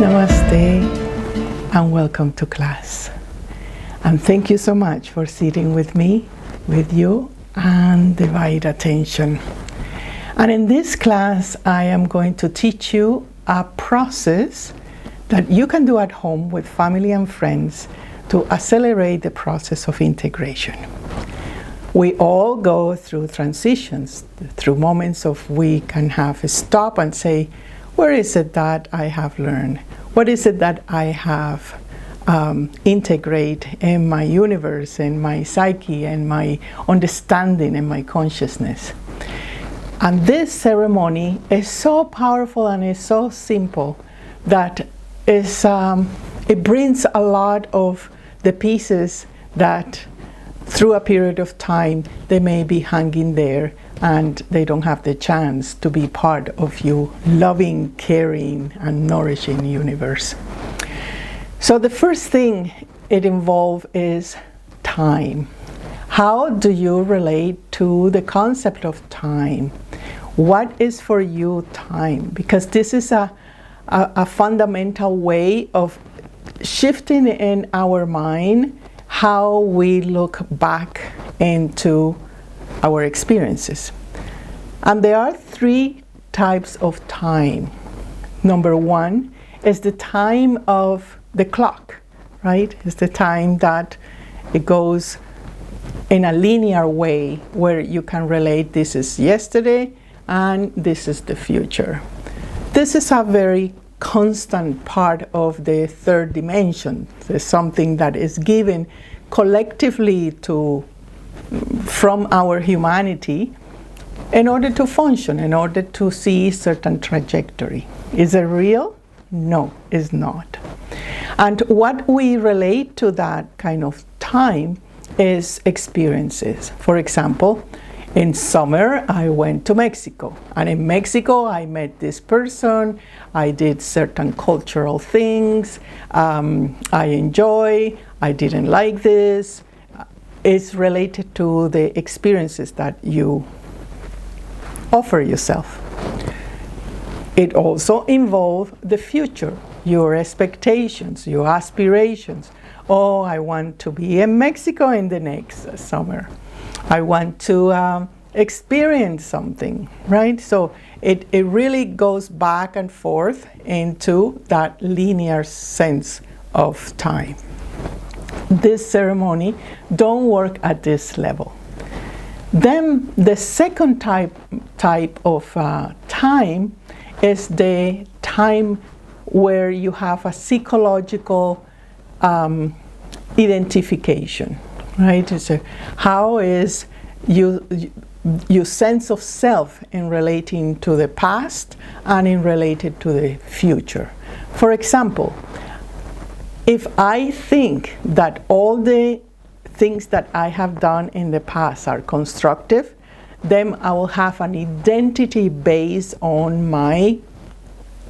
Namaste and welcome to class. And thank you so much for sitting with me, with you, and divide attention. And in this class, I am going to teach you a process that you can do at home with family and friends to accelerate the process of integration. We all go through transitions, through moments of we can have a stop and say, where is it that I have learned? What is it that I have integrate in my universe, in my psyche, in my understanding, in my consciousness? And this ceremony is so powerful and is so simple that it brings a lot of the pieces that through a period of time they may be hanging there and they don't have the chance to be part of your loving, caring, and nourishing universe. So the first thing it involves is time. How do you relate to the concept of time? What is for you time? Because this is a fundamental way of shifting in our mind how we look back into our experiences. And there are three types of time. Number one is the time of the clock, right? It's the time that it goes in a linear way where you can relate this is yesterday and this is the future. This is a very constant part of the third dimension. There's something that is given collectively from our humanity in order to function, in order to see certain trajectory. Is it real? No, it's not. And what we relate to that kind of time is experiences. For example, in summer, I went to Mexico. And in Mexico, I met this person. I did certain cultural things. I enjoy. I didn't like this. It's related to the experiences that you offer yourself. It also involves the future, your expectations, your aspirations. Oh, I want to be in Mexico in the next summer. I want to experience something, right? So it really goes back and forth into that linear sense of time. This ceremony don't work at this level. Then the second type of time is the time where you have a psychological identification, right? So how is your sense of self in relating to the past and in related to the future? For example, if I think that all the things that I have done in the past are constructive, then I will have an identity based on my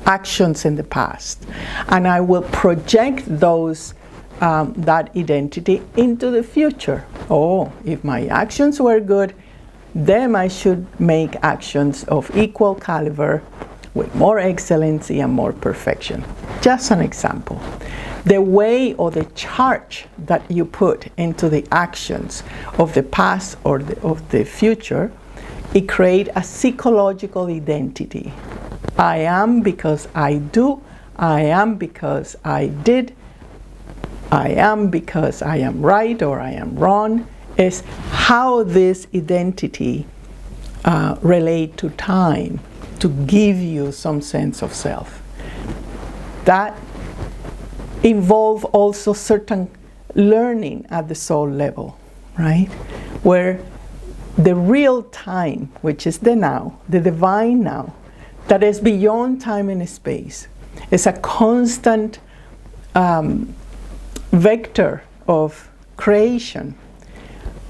actions in the past. And I will project that identity into the future. Oh, if my actions were good, then I should make actions of equal caliber with more excellency and more perfection. Just an example. The way or the charge that you put into the actions of the past or of the future, it creates a psychological identity. I am because I do, I am because I did, I am because I am right or I am wrong, is how this identity relate to time to give you some sense of self. That involve also certain learning at the soul level, right? Where the real time, which is the now, the divine now, that is beyond time and space, is a constant vector of creation.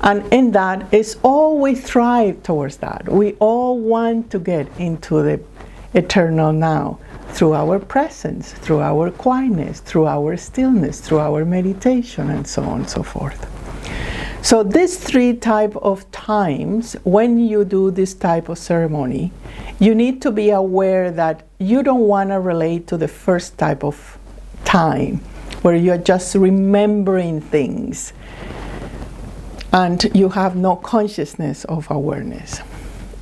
And in that, it's all we thrive towards that. We all want to get into the eternal now through our presence, through our quietness, through our stillness, through our meditation, and so on and so forth. So these three type of times, when you do this type of ceremony, you need to be aware that you don't want to relate to the first type of time, where you're just remembering things and you have no consciousness of awareness.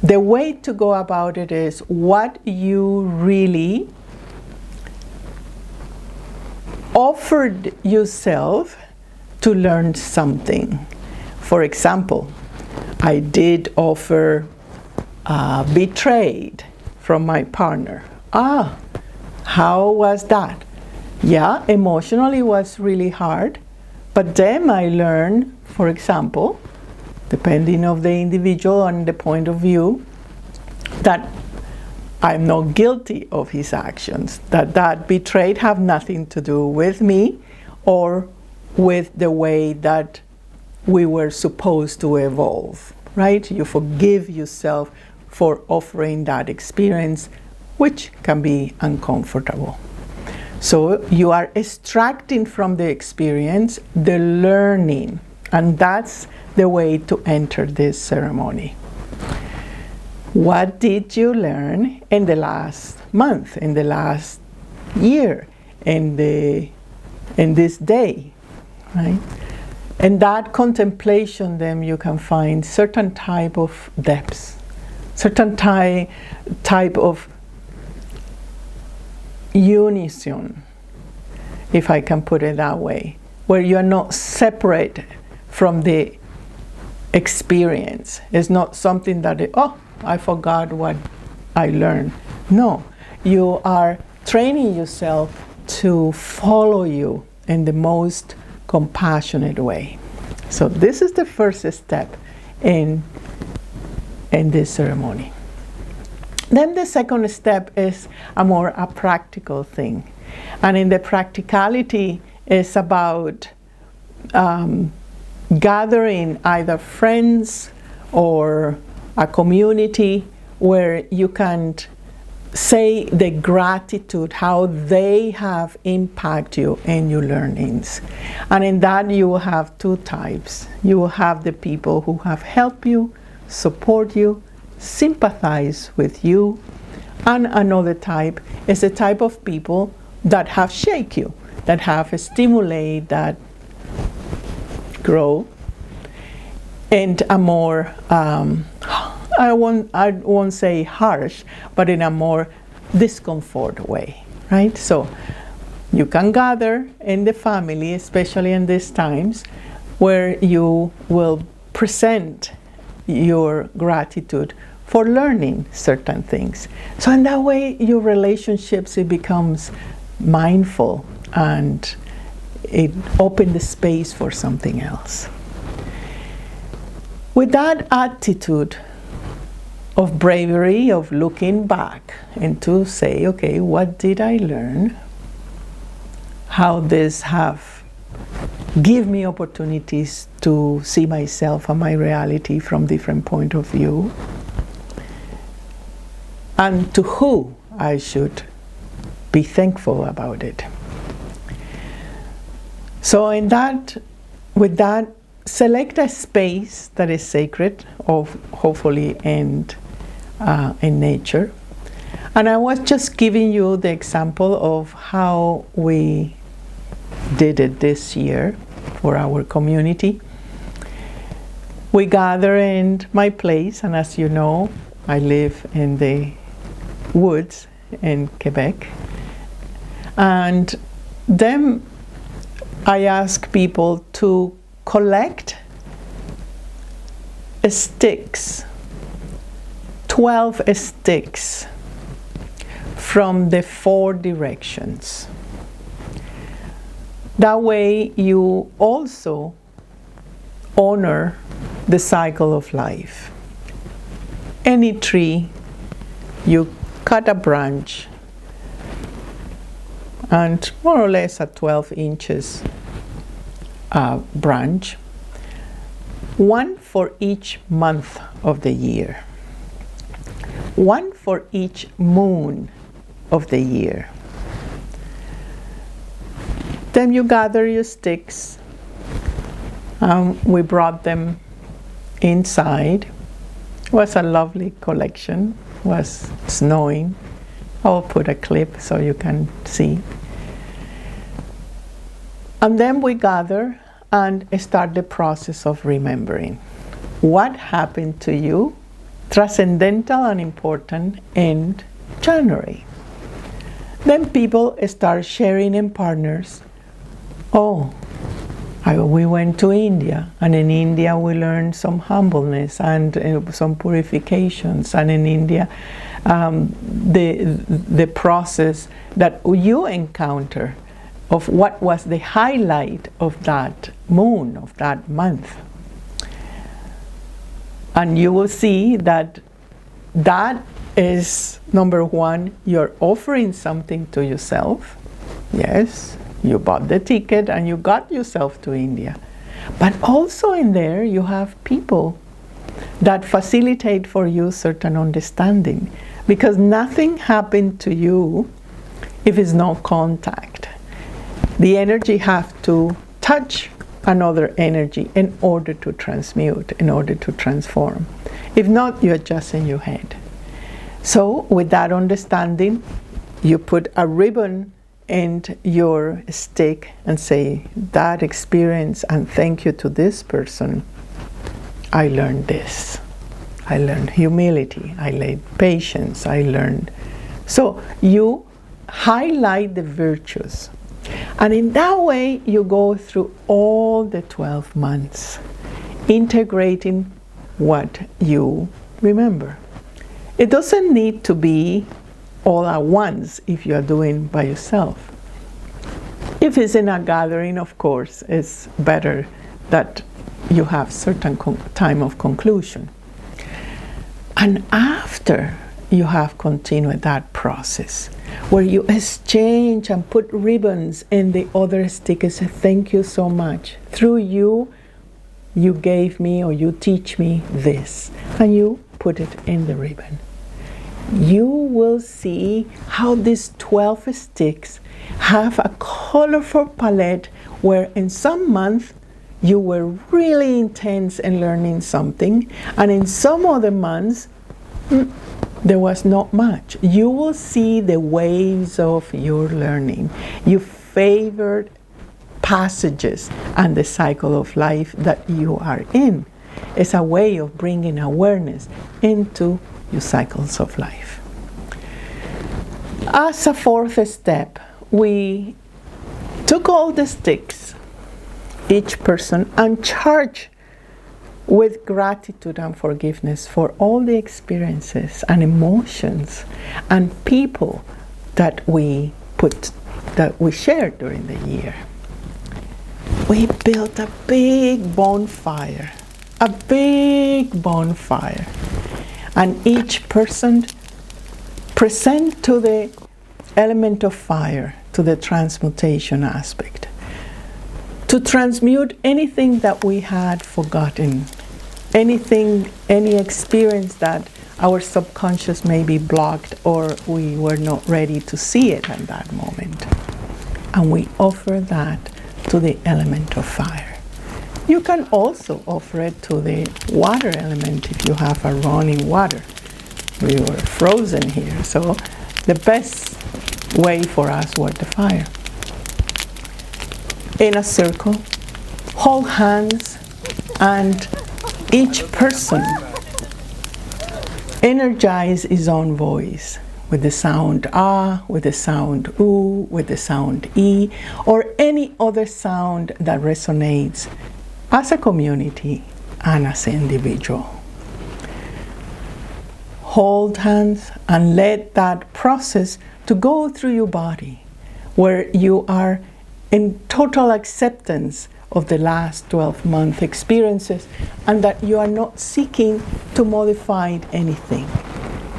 The way to go about it is what you really offered yourself to learn something. For example, I did offer betrayed from my partner. How was that? Yeah, emotionally it was really hard, but then I learned, for example, depending on the individual and the point of view, that I'm not guilty of his actions, that betrayed have nothing to do with me or with the way that we were supposed to evolve, right? You forgive yourself for offering that experience, which can be uncomfortable. So you are extracting from the experience the learning, and that's the way to enter this ceremony. What did you learn in the last month, in the last year, in this day, right? In that contemplation, then you can find certain type of depths, certain type of unison, if I can put it that way, where you are not separate from the experience. It's not something that, I forgot what I learned. No, you are training yourself to follow you in the most compassionate way. So this is the first step in this ceremony. Then the second step is a practical thing. And in the practicality is about gathering either friends or a community where you can say the gratitude, how they have impacted you in your learnings. And in that you will have two types. You will have the people who have helped you, support you, sympathize with you, and another type is the type of people that have shaped you, that have stimulated that grow, and a more I won't say harsh, but in a more discomfort way, right? So you can gather in the family, especially in these times, where you will present your gratitude for learning certain things. So in that way, your relationships, it becomes mindful and it opens the space for something else. With that attitude of bravery, of looking back and to say, okay, what did I learn? How this have give me opportunities to see myself and my reality from different point of view, and to who I should be thankful about it. So with that, select a space that is sacred, of hopefully in nature. And I was just giving you the example of how we did it this year for our community. We gather in my place, and as you know, I live in the woods in Quebec. And then I ask people to collect sticks, 12 sticks from the 4 directions. That way you also honor the cycle of life. Any tree, you cut a branch and more or less a 12 inches branch, one for each month of the year, one for each moon of the year. Then you gather your sticks We brought them inside. It was a lovely collection. It was snowing. I'll put a clip so you can see. And then we gather and start the process of remembering what happened to you, transcendental and important, in January. Then people start sharing in partners. We went to India, and in India we learned some humbleness and some purifications, and in India the process that you encounter of what was the highlight of that moon, of that month. And you will see that that is, number one, you're offering something to yourself. Yes, you bought the ticket and you got yourself to India. But also in there you have people that facilitate for you certain understanding, because nothing happened to you if it's no contact. The energy has to touch another energy in order to transmute, in order to transform. If not, you're just in your head. So with that understanding, you put a ribbon in your stick and say, that experience, and thank you to this person, I learned this. I learned humility, I learned patience, I learned. So you highlight the virtues. And in that way, you go through all the 12 months, integrating what you remember. It doesn't need to be all at once if you are doing by yourself. If it's in a gathering, of course, it's better that you have certain time of conclusion. And after you have continued that process, where you exchange and put ribbons in the other stick and say, thank you so much. Through you, you gave me or you teach me this. And you put it in the ribbon. You will see how these 12 sticks have a colorful palette, where in some months you were really intense in learning something, and in some other months there was not much. You will see the waves of your learning. You favored passages and the cycle of life that you are in. It's a way of bringing awareness into your cycles of life. As a fourth step, we took all the sticks, each person, and charged with gratitude and forgiveness for all the experiences and emotions and people that we shared during the year. We built a big bonfire, and each person present to the element of fire, to the transmutation aspect, to transmute anything that we had forgotten, anything, any experience that our subconscious may be blocked or we were not ready to see it at that moment. And we offer that to the element of fire. You can also offer it to the water element if you have a running water. We were frozen here, so the best way for us was the fire. In a circle, hold hands, and each person energize his own voice with the sound ah, with the sound oo, with the sound e, or any other sound that resonates as a community and as an individual. Hold hands and let that process to go through your body, where you are in total acceptance of the last 12-month experiences, and that you are not seeking to modify anything.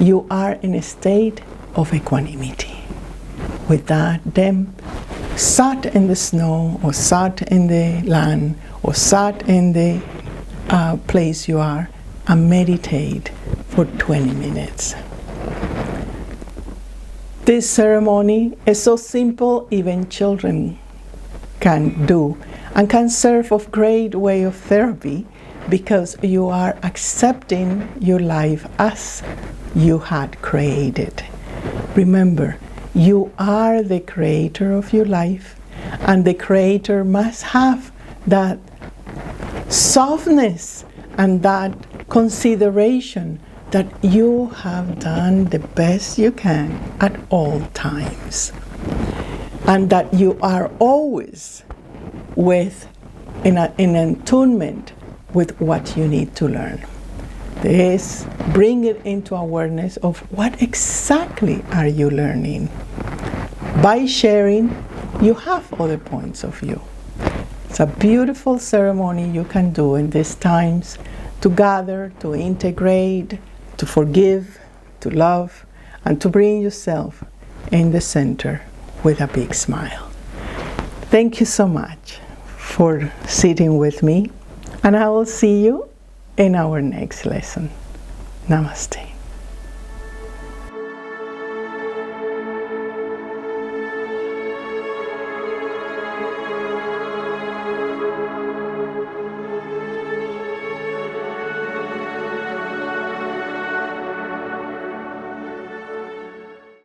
You are in a state of equanimity. With that, then sat in the snow, or sat in the land, or sat in the place you are, and meditate for 20 minutes. This ceremony is so simple, even children can do, and can serve of great way of therapy because you are accepting your life as you had created. Remember, you are the creator of your life, and the creator must have that softness and that consideration that you have done the best you can at all times, and that you are always in attunement with what you need to learn. This, bring it into awareness of what exactly are you learning. By sharing, you have other points of view. It's a beautiful ceremony you can do in these times to gather, to integrate, to forgive, to love, and to bring yourself in the center with a big smile. Thank you so much for sitting with me, and I will see you in our next lesson. Namaste.